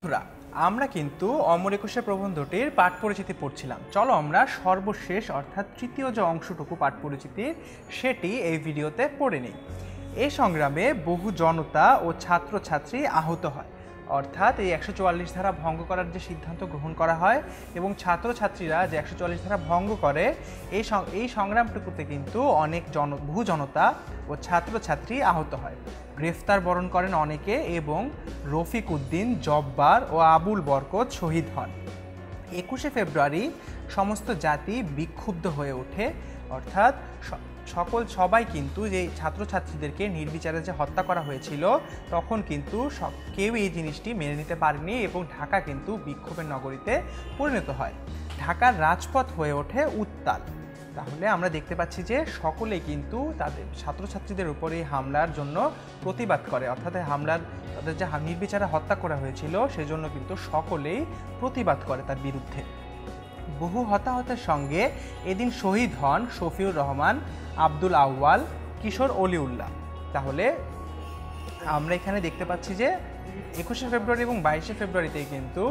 বন্ধুরা, আমরা কিন্তু অমর একুশে প্রবন্ধটির পাঠ পরিচিতি পড়ছিলাম। চলো আমরা সর্বশেষ অর্থাৎ তৃতীয় যে অংশটুকু পাঠ পরিচিতির সেটি এই ভিডিওতে পড়ে নিই। এই সংগ্রামে বহু জনতা ও ছাত্রছাত্রী আহত হয়, অর্থাৎ এই ১৪৪ ধারা ভঙ্গ করার যে সিদ্ধান্ত গ্রহণ করা হয় এবং ছাত্রছাত্রীরা যে ১৪৪ ধারা ভঙ্গ করে এই সংগ্রামটুকুতে কিন্তু বহু জনতা ও ছাত্রছাত্রী আহত হয়। গ্রেফতার বরণ করেন অনেকে এবং রফিক উদ্দিন, জব্বার ও আবুল বরকত শহীদ হন। ২১শে ফেব্রুয়ারি সমস্ত জাতি বিক্ষুব্ধ হয়ে ওঠে, অর্থাৎ সবাই কিন্তু যে ছাত্রছাত্রীদেরকে নির্বিচারে যে হত্যা করা হয়েছিল তখন কিন্তু কেউ এই জিনিসটি মেনে নিতে পারেনি এবং ঢাকা কিন্তু বিক্ষোভের নগরীতে পরিণত হয়। ঢাকার রাজপথ হয়ে ওঠে উত্তাল। তাহলে আমরা দেখতে পাচ্ছি যে সকলেই কিন্তু তাদের ছাত্রছাত্রীদের উপর এই হামলার জন্য প্রতিবাদ করে, অর্থাৎ তাদের যে নির্বিচারে হত্যা করা হয়েছিল সেজন্য কিন্তু সকলেই প্রতিবাদ করে তার বিরুদ্ধে। বহু হতাহতের সঙ্গে এদিন শহীদ হন শফিউর রহমান, আব্দুল আউয়াল, কিশোর অলিউল্লাহ। তাহলে আমরা এখানে দেখতে পাচ্ছি যে ২১শে ফেব্রুয়ারি এবং ২২শে ফেব্রুয়ারিতে কিন্তু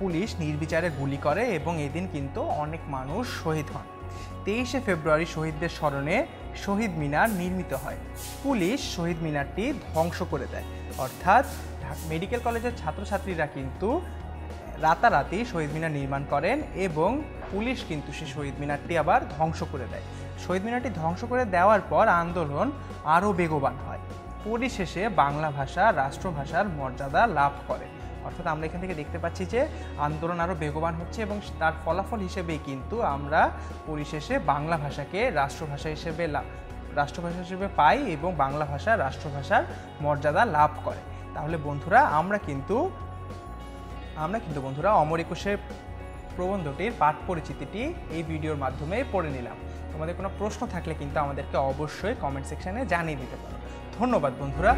পুলিশ নির্বিচারে গুলি করে এবং এদিন কিন্তু অনেক মানুষ শহীদ হন। ২৩শে ফেব্রুয়ারি শহীদদের স্মরণে শহীদ মিনার নির্মিত হয়। পুলিশ শহীদ মিনারটি ধ্বংস করে দেয়, অর্থাৎ মেডিকেল কলেজের ছাত্রছাত্রীরা কিন্তু রাতারাতি শহীদ মিনার নির্মাণ করেন এবং পুলিশ কিন্তু সেই শহীদ মিনারটি আবার ধ্বংস করে দেয়। শহীদ মিনারটি ধ্বংস করে দেওয়ার পর আন্দোলন আরও বেগবান হয়। পরিশেষে বাংলা ভাষা রাষ্ট্রভাষার মর্যাদা লাভ করে, অর্থাৎ আমরা এখান থেকে দেখতে পাচ্ছি যে আন্দোলন আরও বেগবান হচ্ছে এবং তার ফলাফল হিসেবেই কিন্তু আমরা পরিশেষে বাংলা ভাষাকে রাষ্ট্রভাষা হিসেবে পাই এবং বাংলা ভাষা রাষ্ট্রভাষার মর্যাদা লাভ করে। তাহলে বন্ধুরা আমরা কিন্তু বন্ধুরা অমর একুশে প্রবন্ধটির পাঠ পরিচিতিটি এই ভিডিওর মাধ্যমে পড়ে নিলাম। তোমাদের কোনো প্রশ্ন থাকলে কিন্তু আমাদেরকে অবশ্যই কমেন্ট সেকশনে জানিয়ে দিতে পারো। ধন্যবাদ বন্ধুরা।